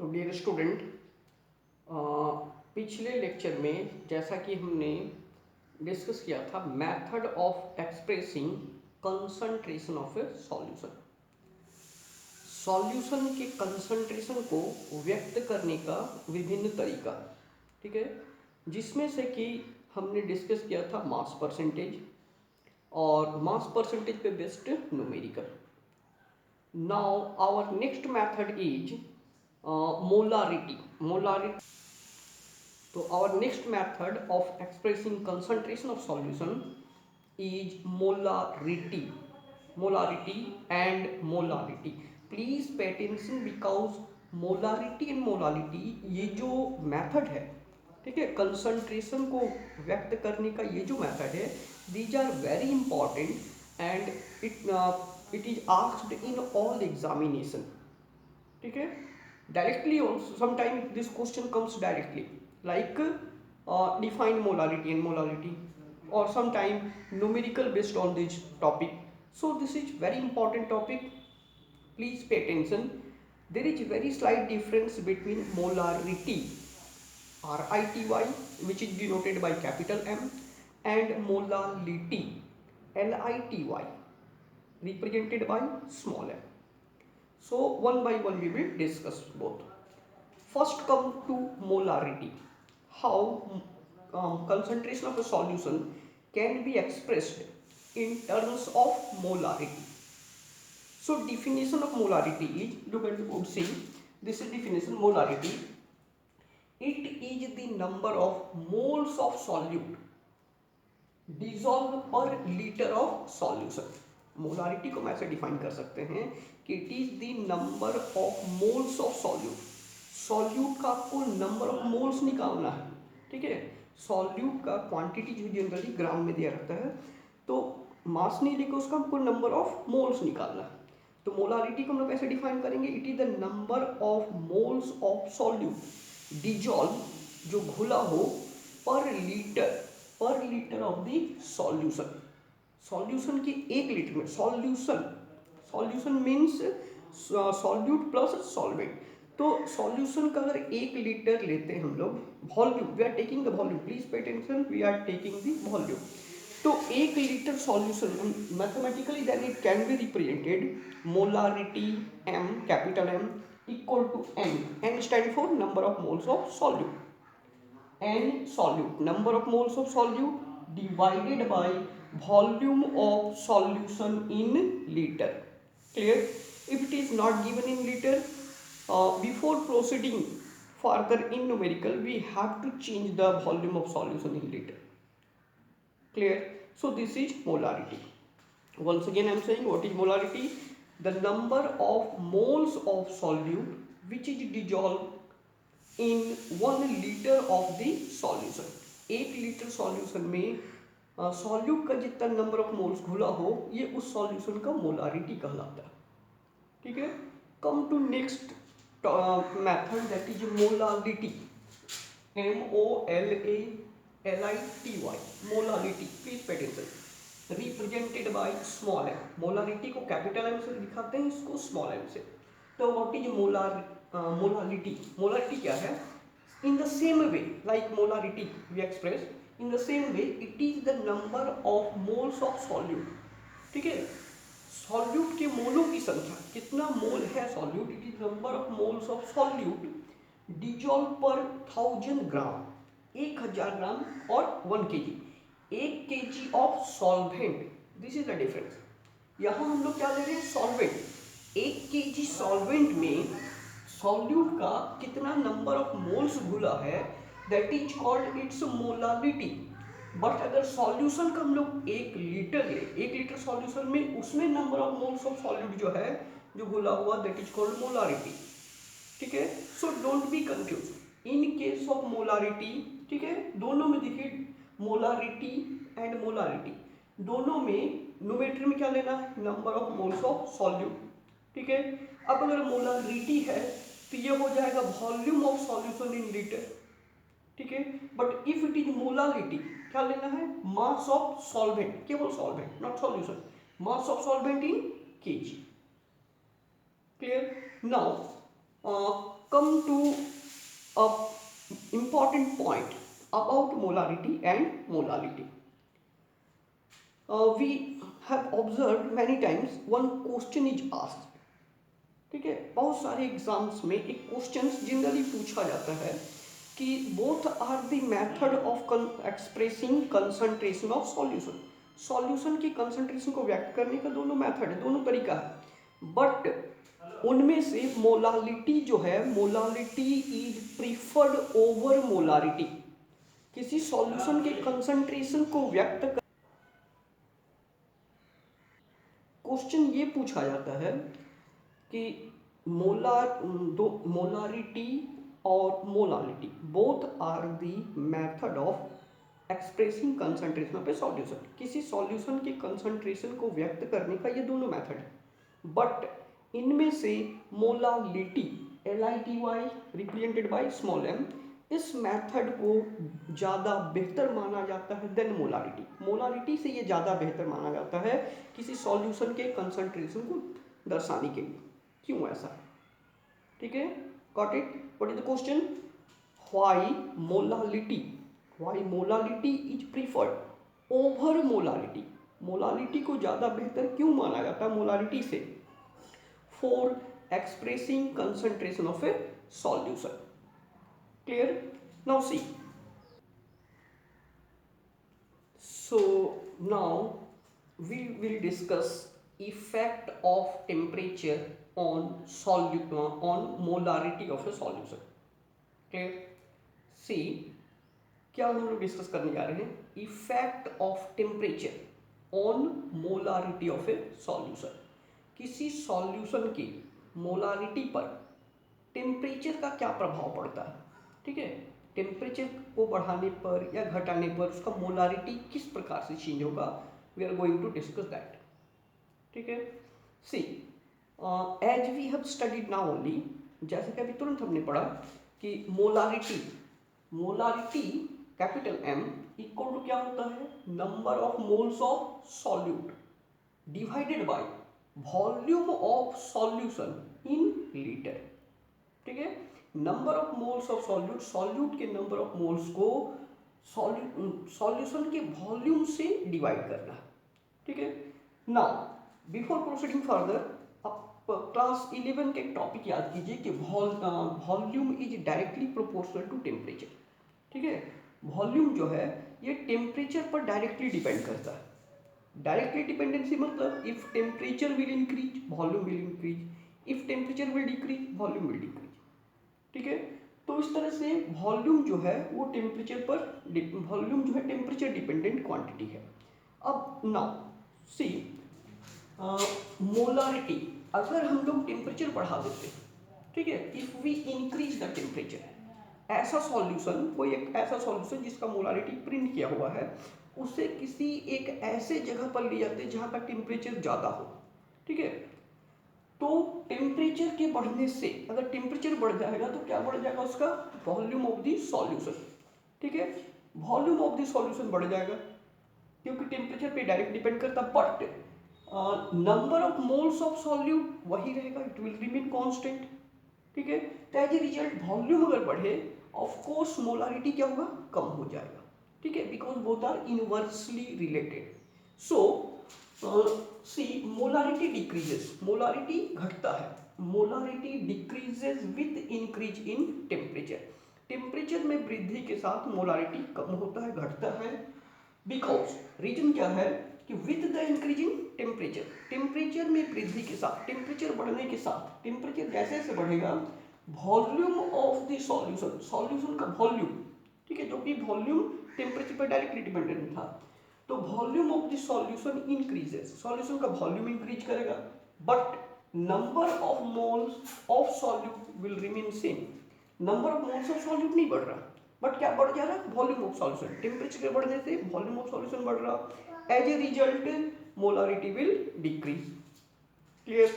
तो dear student, पिछले lecture में जैसा कि हमने डिस्कस किया था method of expressing concentration of a solution. Solution के कंसंट्रेशन को व्यक्त करने का विभिन्न तरीका, ठीक है, जिसमें से कि हमने डिस्कस किया था मास परसेंटेज और मास परसेंटेज पे based numerical. Now our next method is molarity. So our next method of expressing concentration of solution is molarity and molality. Please pay attention because molarity and molality ये जो method है, ठीक है, concentration को व्यक्त करने का ये जो method है, these are very important and it is asked in all examination, ठीक है, directly also sometimes this question comes directly like define molarity and molality, or sometime numerical based on this topic. So this is very important topic, please pay attention. There is very slight difference between molarity RITY, which is denoted by capital M, and molality LITY, represented by small m. So one by one we will discuss both. First come to molarity. How concentration of a solution can be expressed in terms of molarity. So definition of molarity is, look at the board, see, this is definition. Molarity, it is the number of moles of solute dissolved per liter of solution. Molarity को हम ऐसे define कर सकते हैं कि it is the number of moles of solute. Solute का आपको number of moles निकालना है, ठीक है। सॉल्यूट का क्वांटिटी जो जनरली ग्राम में दिया रहता है, तो मास नहीं लेकर उसका हमको नंबर ऑफ मोल्स निकालना है। तो मोलारिटी को हम लोग ऐसे डिफाइन करेंगे, it is the number of moles of solute dissolve, जो घुला हो, per litre of the solution. Solution की एक लीटर में, solution means solute plus solvent. तो सॉल्यूशन का अगर एक लीटर लेते हैं हम लोग, volume, we are taking the volume, please pay attention, we are taking the volume. तो एक litre solution mathematically then it can be represented molarity M, capital M, equal to N stand for number of moles of solute, N solute, number of moles of solute divided by volume of solution in liter. Clear? If it is not given in liter, before proceeding further in numerical, we have to change the volume of solution in liter. Clear? So this is molarity. Once again I am saying, what is molarity? The number of moles of solute which is dissolved in 1 liter of the solution. 1 litre solution में solute का जितना number of moles घुला हो, ये उस solution का molarity कहलाता है, ठीक है। Come to next method, that is molality, MOLALITY, molality, please pay attention, represented by small m। Molarity को कैपिटल M से दिखाते हैं, इसको स्मॉल m से। तो व्हाट इज मोलालिटी? मोलारिटी क्या है? In the same way, like molarity we express, in the same way it is the number of moles of solute, ठीक है। सॉल्यूट के मोलों की संख्या, कितना मोल है solute, it is number of moles of solute dissolve पर 1000 ग्राम, 1000 ग्राम और 1 kg, 1 kg of solvent. This is the difference. यहाँ हम लोग क्या ले रहे हैं? सॉल्वेंट। 1 kg सॉल्वेंट में सॉल्यूट का कितना नंबर ऑफ मोल्स घुला है, that is called its molality. But अगर सॉल्यूशन का हम लोग 1 लीटर ले, 1 लीटर सॉल्यूशन में उसमें number of moles of solute जो है, जो घुला हुआ, दैट इज कॉल्ड मोलारिटी, ठीक है। So don't be confuse in case of molarity, ठीक है। दोनों में देखिए, मोलारिटी एंड मोलालिटी, दोनों में न्यूमेरेटर में क्या लेना है? Number of moles of solute, ठीक है। अब अगर मोलारिटी है तो ये हो जाएगा volume of solution in litre, ठीक है। But if it is molality, क्या लेना है? मास ऑफ सॉल्वेंट, केवल solvent, not solution, mass of solvent in KG. Clear? Now come to a important point about molarity and molality. We have observed many times one question is asked. ठीक है, बहुत सारे exams में एक question generally पूछा जाता है कि both are the method of expressing concentration of solution. Solution की कंसंट्रेशन को व्यक्त करने का दोनों मेथड है, दोनों तरीका है, बट उनमें से मोलालिटी जो है, molality is preferred over molarity. किसी सॉल्यूशन के कंसंट्रेशन को व्यक्त कर क्वेश्चन ये पूछा जाता है कि मोलारिटी और molality both are the method of expressing concentration of a solution. किसी सॉल्यूशन के कंसंट्रेशन को व्यक्त करने का ये दोनों मेथड है, बट इनमें से molality LITY represented by small m, इस मेथड को ज़्यादा बेहतर माना जाता है देन मोलारिटी। मोलारिटी से ये ज़्यादा बेहतर माना जाता है किसी सॉल्यूशन के कंसंट्रेशन को दर्शाने के लिए। क्यों ऐसा? ठीक है, got it? What is the question? Why molality is preferred over molality. Molality को ज़्यादा बेहतर क्यों माना जाता है मोलारिटी से? For expressing concentration of a solution. Clear? Now see. So now we will discuss effect of temperature on molarity of a solution. Clear? See, क्या हम लोग डिस्कस करने जा रहे हैं? Effect of temperature on molarity of a solution. किसी solution की molarity पर टेम्परेचर का क्या प्रभाव पड़ता है? ठीक है, टेम्परेचर को बढ़ाने पर या घटाने पर उसका मोलारिटी किस प्रकार से चेंज होगा, we are going to discuss that. ठीक है, see as we have studied now only, जैसे कि अभी तुरंत हमने पढ़ा कि molarity capital M equal to क्या होता है? Number of moles of solute divided by volume of solution in litre. ठीक है, number of moles of solute, solute के नंबर ऑफ मोल्स को सॉल्यूशन के वॉल्यूम से डिवाइड करना। ठीक है, नाउ बिफोर प्रोसीडिंग फर्दर, आप क्लास 11 के टॉपिक याद कीजिए कि volume is directly proportional to temperature. ठीक है, वॉल्यूम जो है ये टेम्परेचर पर डायरेक्टली डिपेंड करता है। डायरेक्टली डिपेंडेंसी मतलब if temperature will increase volume will increase, if temperature will decrease volume will decrease. ठीक है, तो इस तरह से वॉल्यूम जो है वो टेम्परेचर पर, वॉल्यूम जो है टेम्परेचर डिपेंडेंट क्वांटिटी है। अब नाउ सी मोलारिटी, अगर हम लोग टेम्परेचर बढ़ा देते हैं, ठीक है, if we increase the temperature, ऐसा सॉल्यूशन, कोई एक ऐसा सॉल्यूशन जिसका मोलारिटी प्रिंट किया हुआ है, उसे किसी एक ऐसे जगह पर ले जाते हैं जहाँ पर टेम्परेचर ज़्यादा हो। ठीक है, तो टेम्परेचर के बढ़ने से, अगर टेम्परेचर बढ़ जाएगा तो क्या बढ़ जाएगा? उसका वॉल्यूम ऑफ द सॉल्यूशन। ठीक है, वॉल्यूम ऑफ द सॉल्यूशन बढ़ जाएगा क्योंकि टेम्परेचर पे डायरेक्ट डिपेंड करता, but number of moles of solute वही रहेगा, इट विल रिमेन कांस्टेंट। ठीक है, तो एज ए रिजल्ट वॉल्यूम अगर बढ़े, ऑफ कोर्स मोलारिटी क्या होगा? कम हो जाएगा। ठीक है, because both are inversely related. So see molarity decreases, molarity घटता है, molarity decreases with increase in temperature. Temperature में वृद्धि के साथ मोलारिटी कम होता है, घटता है, बिकॉज रीजन क्या है कि with the increasing temperature, temperature में वृद्धि के साथ, टेम्परेचर बढ़ने के साथ, टेम्परेचर जैसे जैसे बढ़ेगा, volume of the solution, solution का वॉल्यूम, ठीक है, जो कि वॉल्यूम टेम्परेचर पर डायरेक्टली डिपेंडेंट था, तो volume of the solution increases, solution का वॉल्यूम इंक्रीज करेगा, but number of moles of solute will remain same. Number of moles of solute नहीं बढ़ रहा, बट क्या बढ़ जा रहा है? Volume of solution. टेम्परेचर के बढ़ने से वॉल्यूम ऑफ सॉल्यूशन बढ़ रहा, as a result molarity will decrease. Clear?